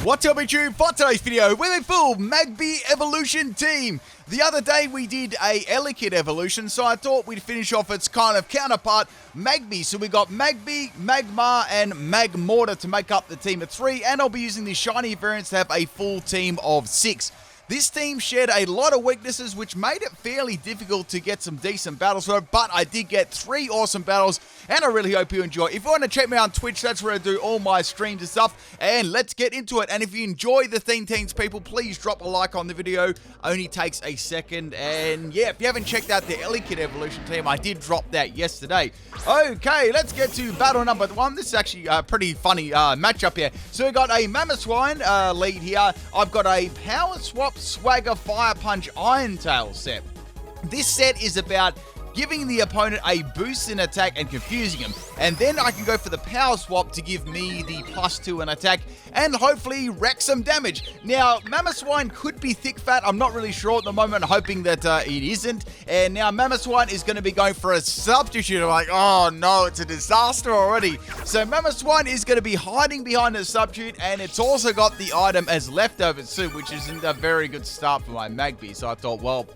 What's up YouTube? For today's video, we're a full Magby evolution team. The other day we did a Elekid evolution, so I thought we'd finish off its kind of counterpart, Magby. So we got Magby, Magmar, and Magmortar to make up the team of 3, and I'll be using the shiny variants to have a full team of 6. This team shared a lot of weaknesses, which made it fairly difficult to get some decent battles for it, but I did get 3 awesome battles, and I really hope you enjoy. If you want to check me out on Twitch, that's where I do all my streams and stuff, and let's get into it. And if you enjoy the theme teams, people, please drop a like on the video. Only takes a second, and yeah, if you haven't checked out the Elekid evolution team, I did drop that yesterday. Okay, let's get to battle number 1. This is actually a pretty funny matchup here. So we got a Mamoswine lead here. I've got a Power Swap Swagger Fire Punch Iron Tail set. This set is about giving the opponent a boost in attack and confusing him, and then I can go for the power swap to give me the +2 in attack and hopefully wreck some damage. Now, Mamoswine could be thick fat. I'm not really sure at the moment, hoping that it isn't. And now Mamoswine is going to be going for a substitute. I'm like, oh no, it's a disaster already. So Mamoswine is going to be hiding behind the substitute, and it's also got the item as leftovers too, which isn't a very good start for my Magby. So I thought, well,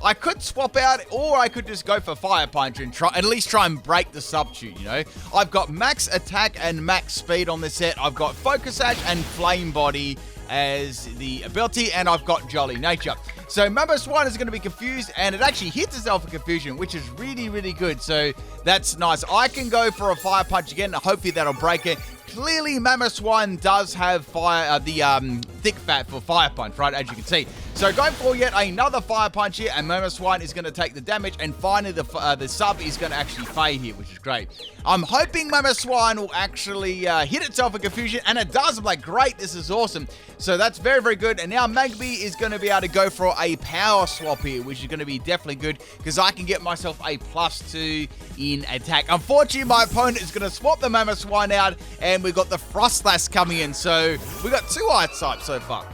I could swap out, or I could just go for Fire Punch and at least try and break the substitute, you know. I've got max attack and max speed on this set. I've got Focus Sash and Flame Body as the ability, and I've got Jolly Nature. So Mamoswine is going to be confused, and it actually hits itself for confusion, which is really, really good. So that's nice. I can go for a Fire Punch again, and hopefully that'll break it. Clearly, Mamoswine does have the thick fat for Fire Punch, right, as you can see. So going for yet another Fire Punch here, and Mamoswine is going to take the damage, and finally the sub is going to actually fade here, which is great. I'm hoping Mamoswine will actually hit itself for confusion, and it does. I'm like, great, this is awesome. So that's very, very good. And now Magby is going to be able to go for a power swap here, which is going to be definitely good, because I can get myself a +2 in attack. Unfortunately, my opponent is going to swap the Mamoswine out, and we've got the Frostlass coming in. So we got 2 ice types so far.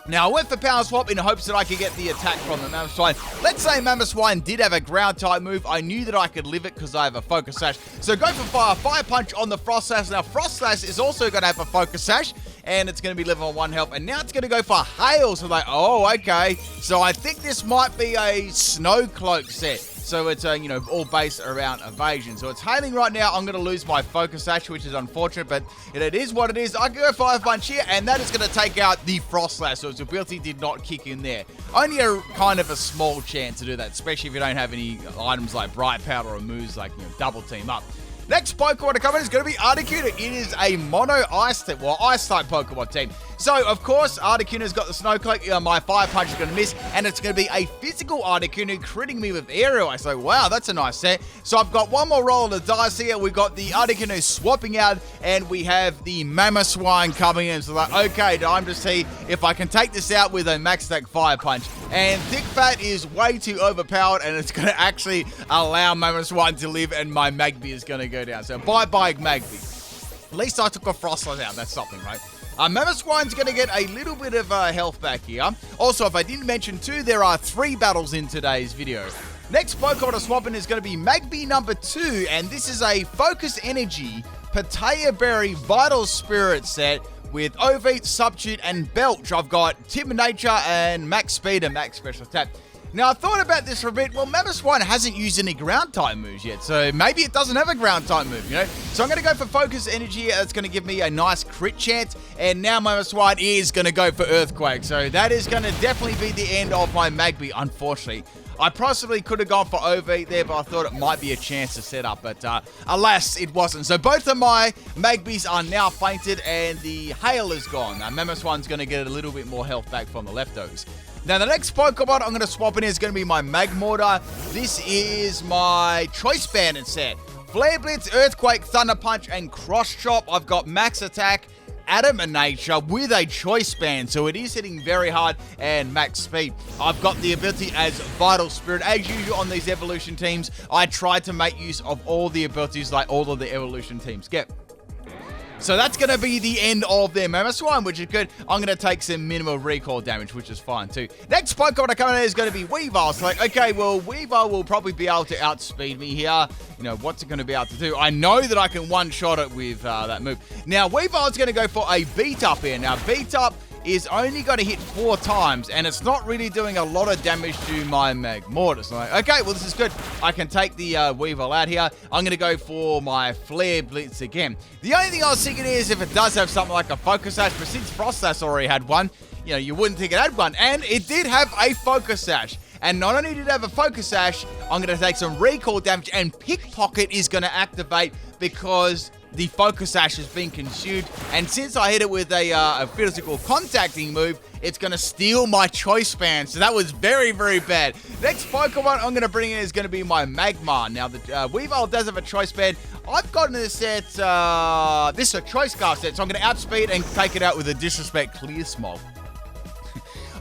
Now, I went for Power Swap in hopes that I could get the attack from the Mamoswine. Let's say Mamoswine did have a ground type move. I knew that I could live it because I have a Focus Sash. So go for Fire Punch on the Frostlass. Now, Frostlass is also going to have a Focus Sash, and it's going to be living on 1 health. And now it's going to go for Hail. So like, oh, okay. So I think this might be a Snow Cloak set. So it's, you know, all based around evasion. So it's hailing right now. I'm going to lose my Focus Sash, which is unfortunate, but it is what it is. I can go Fire Punch here, and that is going to take out the Frostlass. So its ability did not kick in there. Only a kind of a small chance to do that, especially if you don't have any items like Bright Powder or moves like, you know, double team up. Next Pokemon to come in is going to be Articuno. It is a mono ice type, well, ice type Pokemon team. So, of course, Articuno's got the Snowcloak. My Fire Punch is going to miss, and it's going to be a physical Articuno critting me with Aerial. I say, wow, that's a nice set. So I've got one more roll of the dice here. We've got the Articuno swapping out, and we have the Mamoswine coming in. So, like, okay, time to see if I can take this out with a max attack Fire Punch. And Thick Fat is way too overpowered, and it's going to actually allow Mamoswine to live, and my Magby is going to go down. So, bye-bye, Magby. At least I took a Frostlass out. That's something, right? Mamoswine's going to get a little bit of health back here. Also, if I didn't mention too, there are 3 battles in today's video. Next Pokemon to swap in is going to be Magby number 2, and this is a Focus Energy, Patea Berry, Vital Spirit set with Overeat, Substitute, and Belch. I've got Timid Nature and Max Speed and Max Special Attack. Now, I thought about this for a bit. Well, Mamoswine hasn't used any ground type moves yet, so maybe it doesn't have a ground type move, you know? So I'm going to go for Focus Energy. That's going to give me a nice crit chance, and now Mamoswine is going to go for Earthquake. So that is going to definitely be the end of my Magby, unfortunately. I possibly could have gone for Overeat there, but I thought it might be a chance to set up, but alas, it wasn't. So both of my Magbys are now fainted, and the Hail is gone. Mamoswine's going to get a little bit more health back from the leftovers. Now, the next Pokemon I'm going to swap in is going to be my Magmortar. This is my Choice Bandit set. Flare Blitz, Earthquake, Thunder Punch, and Cross Chop. I've got Max Attack, Adamant Nature with a Choice Band, so it is hitting very hard, and Max Speed. I've got the ability as Vital Spirit. As usual on these evolution teams, I try to make use of all the abilities like all of the evolution teams get. So that's going to be the end of their Mamoswine, which is good. I'm going to take some minimal recoil damage, which is fine too. Next Pokemon coming in is going to be Weavile. So like, okay, well, Weavile will probably be able to outspeed me here. You know, what's it going to be able to do? I know that I can one-shot it with that move. Now, Weavile is going to go for a Beat Up here. Now, Beat Up is only going to hit 4 times, and it's not really doing a lot of damage to my Magmortar. So like, okay, well, this is good. I can take the Weavile out here. I'm going to go for my Flare Blitz again. The only thing I was thinking is if it does have something like a Focus Sash, but since Froslass already had one, you know, you wouldn't think it had one. And it did have a Focus Sash. And not only did it have a Focus Sash, I'm going to take some recoil damage, and Pickpocket is going to activate because the Focus Sash has been consumed, and since I hit it with a physical contacting move, it's going to steal my Choice Band, so that was very, very bad. Next Pokemon I'm going to bring in is going to be my Magmar. Now, the Weavile does have a Choice Band. I've gotten this set, this is a Choice Scarf set, so I'm going to outspeed and take it out with a Disrespect Clear Smog.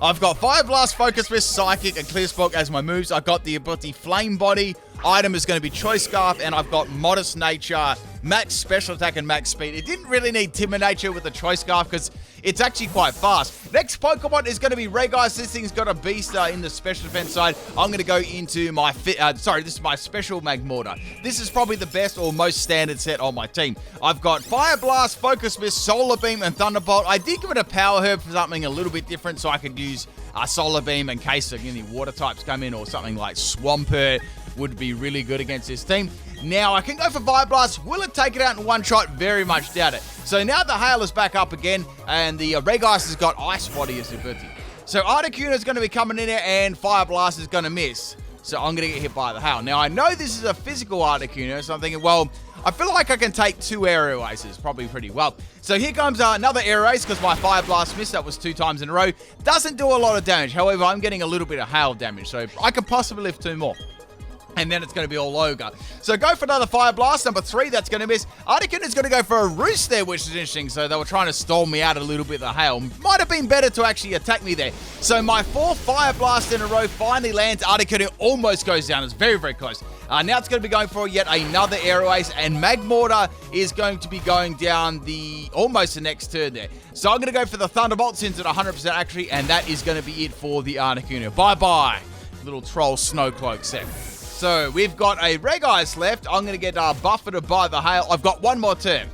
I've got Fire Blast, Focus Mist, Psychic, and Clear Smoke as my moves. I've got the ability Flame Body. Item is going to be Choice Scarf, and I've got Modest Nature, Max Special Attack, and Max Speed. It didn't really need Timid Nature with the Choice Scarf because it's actually quite fast. Next Pokemon is going to be Regice. This thing's got a Beast in the Special Defense side. I'm going to go into my, this is my Special Magmortar. This is probably the best or most standard set on my team. I've got Fire Blast, Focus Mist, Solar Beam, and Thunderbolt. I did give it a Power Herb for something a little bit different, so I could use Solar Beam in case any water types come in, or something like Swampert would be really good against this team. Now, I can go for Fire Blast. Will it take it out in one shot? Very much doubt it. So now the Hail is back up again, and the Regice has got Ice Body as ability. So Articuno is going to be coming in there, and Fire Blast is going to miss. So I'm going to get hit by the Hail. Now, I know this is a physical Articuno, so I'm thinking, well, I feel like I can take 2 Aerial Aces probably pretty well. So here comes another Aerial Ace because my Fire Blast missed. That was 2 times in a row. Doesn't do a lot of damage. However, I'm getting a little bit of Hail damage, so I could possibly lift 2 more. And then it's going to be all Ogre. So go for another Fire Blast. Number 3, that's going to miss. Articuno is going to go for a Roost there, which is interesting. So they were trying to stall me out a little bit of the Hail. Might have been better to actually attack me there. So my 4th Fire Blast in a row finally lands. Articuno almost goes down. It's very, very close. Now it's going to be going for yet another Aerial Ace. And Magmortar is going to be going down almost the next turn there. So I'm going to go for the Thunderbolt since it's 100% accuracy. And that is going to be it for the Articuno. Bye-bye, little troll Snowcloak set. So we've got a Regice left. I'm going to get buffeted by the Hail. I've got one more turn.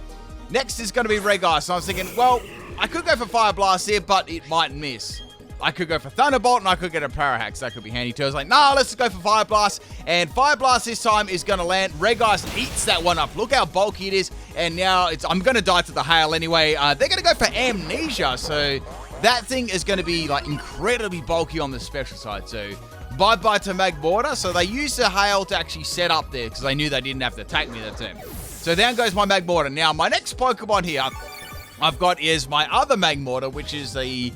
Next is going to be Regice. So I was thinking, well, I could go for Fire Blast here, but it might miss. I could go for Thunderbolt, and I could get a Parahax. That could be handy too. I was like, nah, let's just go for Fire Blast. And Fire Blast this time is going to land. Regice eats that one up. Look how bulky it is. And now I'm going to die to the Hail anyway. They're going to go for Amnesia. So that thing is going to be like incredibly bulky on the special side. So bye-bye to Magmortar. So they used the Hail to actually set up there because they knew they didn't have to attack me that turn. So down goes my Magmortar. Now, my next Pokemon here I've got is my other Magmortar, which is the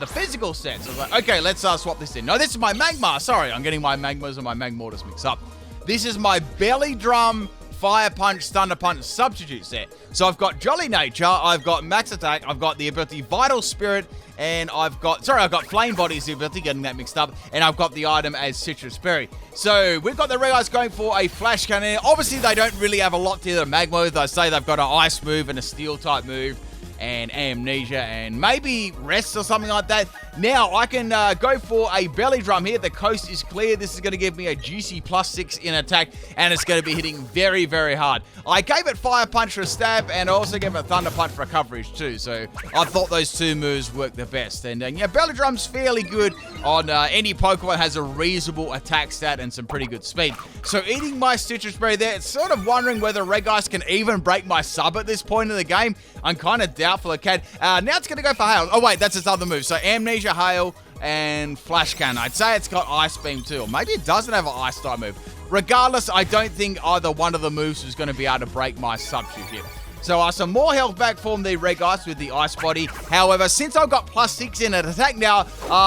physical set. So I was like, okay, let's swap this in. No, this is my Magmar. Sorry, I'm getting my Magmars and my Magmortars mixed up. This is my Belly Drum, Fire Punch, Thunder Punch substitute set. So I've got Jolly Nature, I've got Max Attack, I've got the ability Vital Spirit, and I've got Flame Body as the ability, getting that mixed up, and I've got the item as Citrus Berry. So we've got the Regice going for a Flash Cannon. Obviously, they don't really have a lot to the Magmar. They say they've got an Ice move and a Steel type move, and Amnesia, and maybe Rest or something like that. Now, I can go for a Belly Drum here. The coast is clear. This is going to give me a juicy +6 in attack, and it's going to be hitting very, very hard. I gave it Fire Punch for a stab, and I also gave it Thunder Punch for coverage too, so I thought those 2 moves worked the best. And yeah, Belly Drum's fairly good on any Pokemon has a reasonable attack stat and some pretty good speed. So eating my Citrus Berry there, it's sort of wondering whether Regice can even break my sub at this point in the game. I'm kind of doubtful it can. Now it's going to go for Hail. Oh wait, that's its other move. So Amnesia, Hail, and Flash Cannon. I'd say it's got Ice Beam too, or maybe it doesn't have an Ice type move. Regardless, I don't think either one of the moves is going to be able to break my substitute here. So some more health back from the Regice with the Ice Body. However, since I've got +6 in an attack now,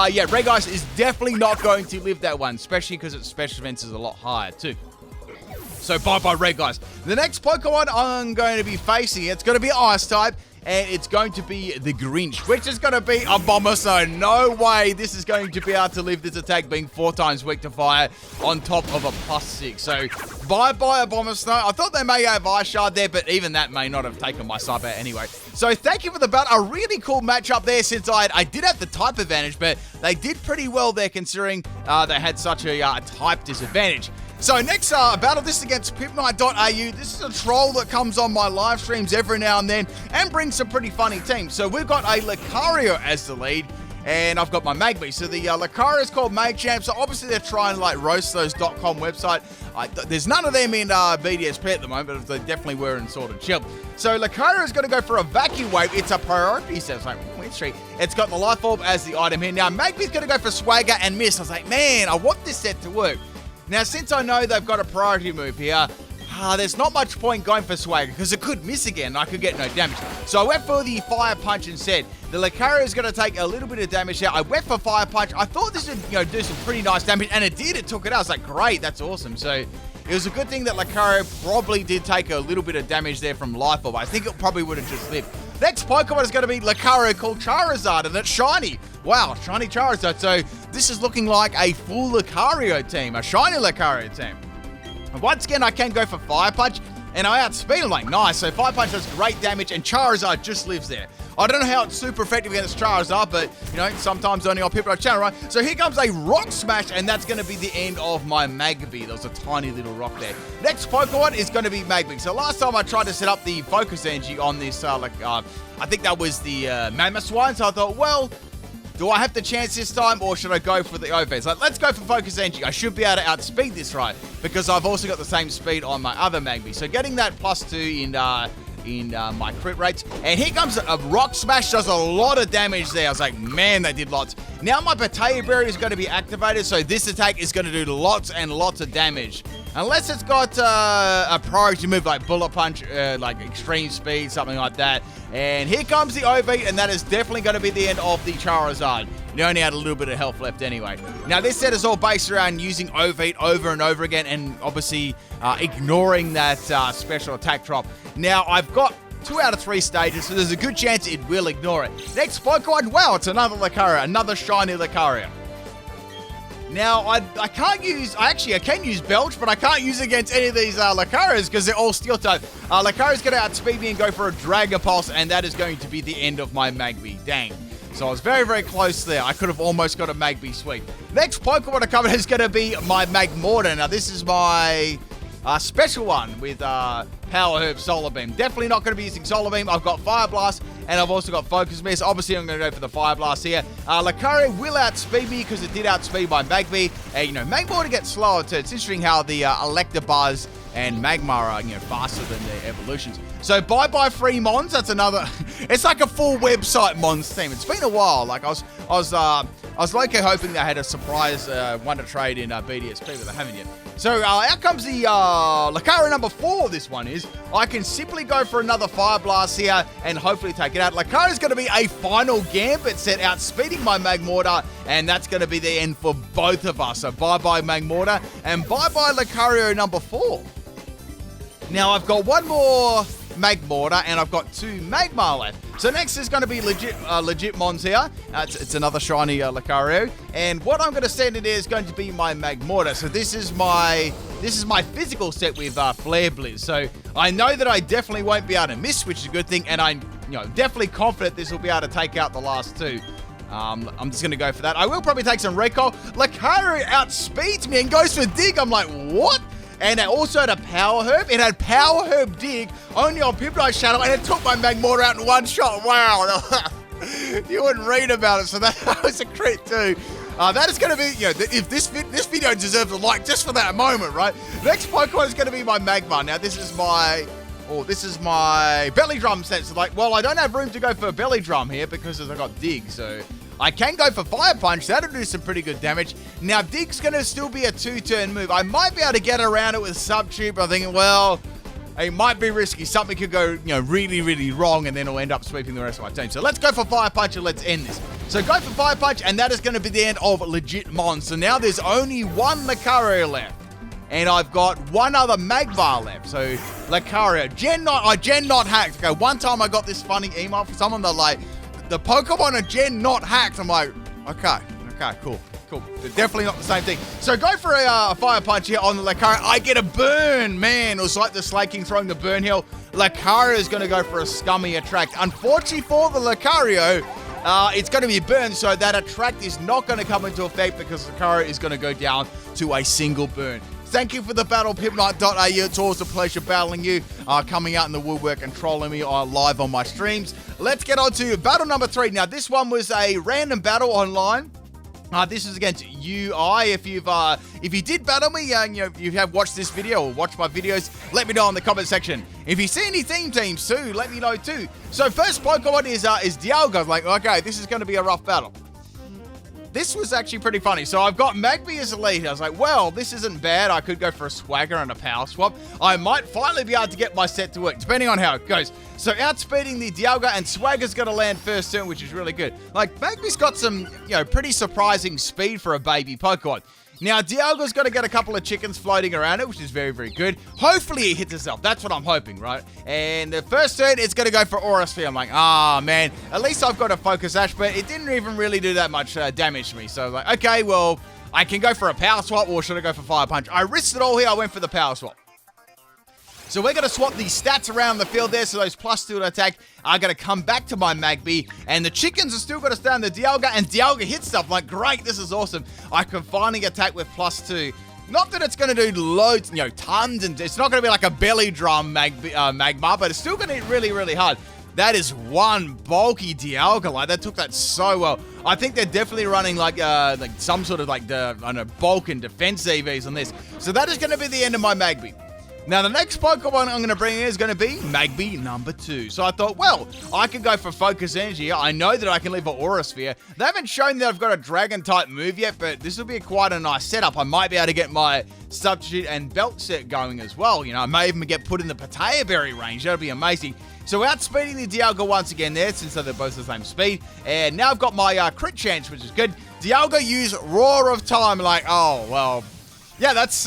yeah, Regice is definitely not going to live that one, especially because its special defense is a lot higher too. So bye-bye Regice. The next Pokemon I'm going to be facing, it's going to be Ice type. and it's going to be the Grinch, which is going to be a Mamoswine. No way this is going to be able to live this attack being 4 times weak to fire on top of a +6. So, bye-bye a Mamoswine. I thought they may have Ice Shard there, but even that may not have taken my sub out anyway. So, thank you for the battle. A really cool matchup there since I did have the type advantage, but they did pretty well there considering they had such a type disadvantage. So next battle, this is against PIMPNITE.au. This is a troll that comes on my live streams every now and then and brings some pretty funny teams. So we've got a Lucario as the lead, and I've got my Magby. So the Lucario is called Magchamp. So obviously they're trying to like roast those .com website. There's none of them in BDSP at the moment, but they definitely were in Sword and Shield. So Lucario is going to go for a Vacuum Wave. It's a priority set. It's like, it's got the Life Orb as the item here. Now Magby's going to go for Swagger and miss. I was like, man, I want this set to work. Now, since I know they've got a priority move here, there's not much point going for Swagger because it could miss again and I could get no damage. So I went for the Fire Punch instead. The Lucario is going to take a little bit of damage here. I went for Fire Punch. I thought this would do some pretty nice damage, and it did. It took it out. I was like, great, that's awesome. So it was a good thing that Lucario probably did take a little bit of damage there from Life Orb. I think it probably would have just lived. Next Pokemon is going to be Lucario called Charizard, and it's shiny. Wow, shiny Charizard. So this is looking like a full Lucario team, a shiny Lucario team. And once again, I can go for Fire Punch, and I outspeed him like nice. So Fire Punch does great damage, and Charizard just lives there. I don't know how it's super effective against Charizard, but, you know, sometimes only on PIMPNITE channel, right? So here comes a Rock Smash, and that's going to be the end of my Magby. There was a tiny little rock there. Next Pokemon is going to be Magby. So last time I tried to set up the Focus Energy on this, I think that was the Mamoswine. So I thought, well, do I have the chance this time, or should I go for the offense? Like, let's go for Focus Energy. I should be able to outspeed this, right? Because I've also got the same speed on my other Magby. So getting that +2 in my crit rates. And here comes a Rock Smash, does a lot of damage there. I was like, man, they did lots. Now my Potato Berry is going to be activated, so this attack is going to do lots and lots of damage. Unless it's got a priority move like Bullet Punch, like Extreme Speed, something like that. And here comes the Overheat, and that is definitely going to be the end of the Charizard. He only had a little bit of health left anyway. Now, this set is all based around using Overheat over and over again, and obviously ignoring that special attack drop. Now, I've got 2 out of 3 stages, so there's a good chance it will ignore it. Next Pokemon, wow, it's another Lucario, another shiny Lucario. Now, I can use Belch, but I can't use it against any of these Lucarios because they're all Steel type. Lucario's going to outspeed me and go for a Dragon Pulse, and that is going to be the end of my Magby. Dang. So I was very, very close there. I could have almost got a Magby sweep. Next Pokemon to come is going to be my Magmortar. Now, this is my special one with Power Herb Solar Beam. Definitely not going to be using Solar Beam. I've got Fire Blast, and I've also got Focus Mist. Obviously, I'm going to go for the Fire Blast here. Lucario will outspeed me because it did outspeed my Magby. You know, Magmortar gets slower too. It's interesting how the Electabuzz and Magmar are, faster than their evolutions. So bye-bye free Mons. That's another. It's like a full website Mons team. It's been a while. Like I was low-key hoping they had a surprise one to trade in BDSP, but they haven't yet. So out comes the Lucario number 4. This one is. I can simply go for another Fire Blast here and hopefully take it out. Lucario's going to be a final Gambit set, outspeeding my Magmortar, and that's going to be the end for both of us. So bye-bye Magmortar, and bye-bye Lucario number 4. Now I've got one more Magmortar, and I've got 2 Magmar left. So next is going to be legit Mons here. It's another shiny Lucario, and what I'm going to send in here is going to be my Magmortar. So this is my physical set with Flare Blizz. So I know that I definitely won't be able to miss, which is a good thing, and I'm definitely confident this will be able to take out the last 2. I'm just going to go for that. I will probably take some recoil. Lucario outspeeds me and goes for Dig. I'm like, what? And it also had a Power Herb. It had Power Herb Dig only on PIMPNITE channel, and it took my Magmortar out in one shot. Wow. You wouldn't read about it, so that was a crit too. That is going to be, if this video deserves a like just for that moment, right? Next Pokemon is going to be my Magmar. Now, this is my Belly Drum set. So, well, I don't have room to go for a Belly Drum here because I've got Dig, so I can go for Fire Punch. That'll do some pretty good damage. Now, Dig's going to still be a 2-turn move. I might be able to get around it with Subtube, but I'm thinking, well, it might be risky. Something could go, really, really wrong, and then it'll end up sweeping the rest of my team. So let's go for Fire Punch and let's end this. So go for Fire Punch, and that is going to be the end of legit Mon. So now there's only one Lucario left. and I've got one other Magmar left. So Lucario, Gen not hacked. Okay, one time I got this funny email from someone that like, the Pokemon are Gen not hacked. I'm like, okay, cool. They're definitely not the same thing. So go for a Fire Punch here on the Lucario. I get a burn, man. It was like the Slaking throwing the burn hill. Lucario is going to go for a scummy attract. Unfortunately for the Lucario, it's going to be burned, so that attract is not going to come into effect because Lucario is going to go down to a single burn. Thank you for the battle, PIMPNITE.au. It's always a pleasure battling you, coming out in the woodwork and trolling me live on my streams. Let's get on to battle number 3. Now, this one was a random battle online. This is against UI. If you did battle me and you have watched this video or watched my videos, let me know in the comment section. If you see any teams too, let me know too. So first Pokemon is Dialga. I was like, okay, this is going to be a rough battle. This was actually pretty funny. So I've got Magby as a lead. I was like, well, this isn't bad. I could go for a Swagger and a Power Swap. I might finally be able to get my set to work, depending on how it goes. So outspeeding the Dialga, and Swagger's going to land first turn, which is really good. Like, Magby's got some, pretty surprising speed for a baby Pokemon. Now, Dialga's going to get a couple of chickens floating around it, which is very, very good. Hopefully, it hits itself. That's what I'm hoping, right? And the first turn, it's going to go for Aura Sphere. I'm like, man, at least I've got a Focus Ash, but it didn't even really do that much damage to me. So, like, okay, well, I can go for a Power Swap, or should I go for Fire Punch? I risked it all here. I went for the Power Swap. So we're going to swap the stats around the field there. So those +2 to attack are going to come back to my Magby. And the chickens are still going to stay on the Dialga. And Dialga hits stuff. Like, great, this is awesome. I can finally attack with +2. Not that it's going to do loads, tons. And it's not going to be like a belly drum Magmar. But it's still going to hit really, really hard. That is one bulky Dialga. Like, that took that so well. I think they're definitely running like some sort of bulk and defense EVs on this. So that is going to be the end of my Magby. Now, the next Pokemon I'm going to bring in is going to be Magby number 2. So I thought, well, I can go for Focus Energy. I know that I can leave an Aura Sphere. They haven't shown that I've got a Dragon-type move yet, but this will be quite a nice setup. I might be able to get my Substitute and Belt set going as well. I may even get put in the Potato Berry range. That'll be amazing. So outspeeding the Dialga once again there, since they're both the same speed. And now I've got my crit chance, which is good. Dialga use Roar of Time. Like, oh, well... yeah, that's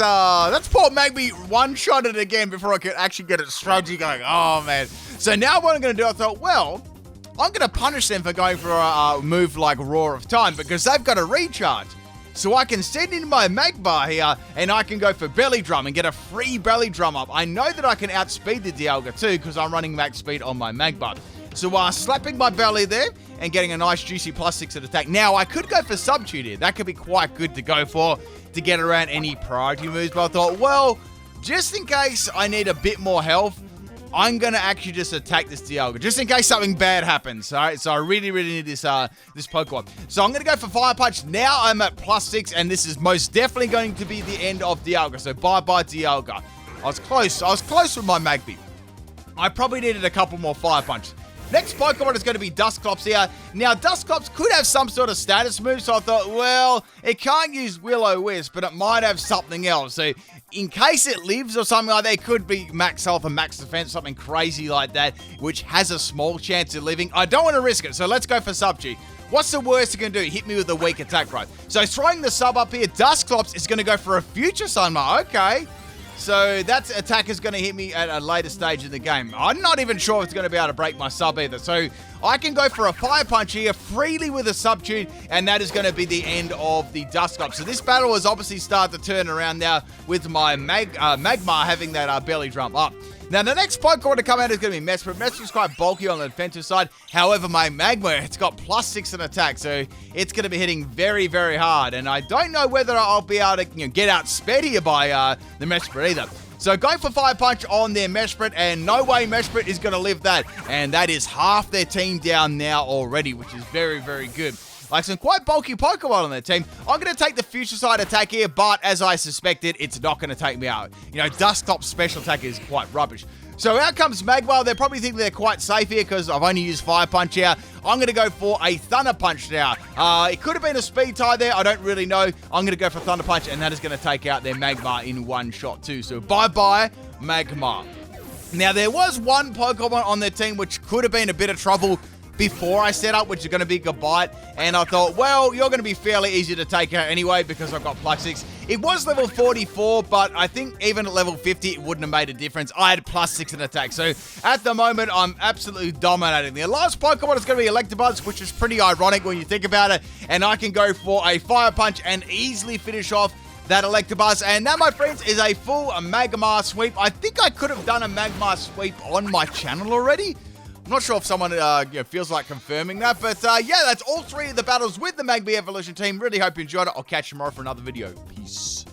poor Magby one-shotted again before I could actually get it strategy going. Oh, man. So now what I'm going to do, I thought, well, I'm going to punish them for going for a move like Roar of Time because they've got a recharge. So I can send in my Magmar here and I can go for Belly Drum and get a free Belly Drum up. I know that I can outspeed the Dialga too because I'm running max speed on my Magmar. So slapping my belly there and getting a nice juicy +6 at attack. Now, I could go for Substitute here. That could be quite good to go for to get around any priority moves. But I thought, well, just in case I need a bit more health, I'm going to actually just attack this Dialga. Just in case something bad happens, all right? So I really, really need this Pokemon. So I'm going to go for Fire Punch. Now I'm at +6, and this is most definitely going to be the end of Dialga. So bye-bye, Dialga. I was close with my Magby. I probably needed a couple more Fire Punches. Next Pokemon is going to be Dusclops here. Now, Dusclops could have some sort of status move, so I thought, well, it can't use Will-O-Wisp, but it might have something else. So, in case it lives or something like that, it could be max health and max defense, something crazy like that, which has a small chance of living. I don't want to risk it, so let's go for Substitute. What's the worst it can do? Hit me with a weak attack, right? So, throwing the sub up here, Dusclops is going to go for a Future Sunmar. Okay. So that attack is going to hit me at a later stage in the game. I'm not even sure if it's going to be able to break my sub either. So I can go for a Fire Punch here freely with a Substitute, and that is going to be the end of the Dusclops. So this battle has obviously started to turn around now with my Magmar having that belly drum up. Now, the next Pokemon to come out is going to be Mesprit. Mesprit's quite bulky on the defensive side. However, my Magmar, it's got +6 in attack, so it's going to be hitting very, very hard. And I don't know whether I'll be able to get outsped here by the Mesprit either. So going for Fire Punch on their Mesprit, and no way Mesprit is going to live that. And that is half their team down now already, which is very, very good. Like some quite bulky Pokemon on their team. I'm going to take the Future Side attack here, but as I suspected, it's not going to take me out. Dusclops special attack is quite rubbish. So out comes Magmar. They probably think they're quite safe here because I've only used Fire Punch here. I'm going to go for a Thunder Punch now. It could have been a speed tie there. I don't really know. I'm going to go for Thunder Punch, and that is going to take out their Magmar in one shot too. So bye-bye, Magmar. Now, there was one Pokemon on their team which could have been a bit of trouble, before I set up, which is going to be goodbye. And I thought, well, you're going to be fairly easy to take out anyway because I've got +6. It was level 44, but I think even at level 50, it wouldn't have made a difference. I had +6 in attack. So at the moment, I'm absolutely dominating. The last Pokemon is going to be Electabuzz, which is pretty ironic when you think about it. And I can go for a Fire Punch and easily finish off that Electabuzz. And that, my friends, is a full Magmar sweep. I think I could have done a Magmar sweep on my channel already. I'm not sure if someone feels like confirming that. But yeah, that's all 3 of the battles with the Magby Evolution team. Really hope you enjoyed it. I'll catch you tomorrow for another video. Peace.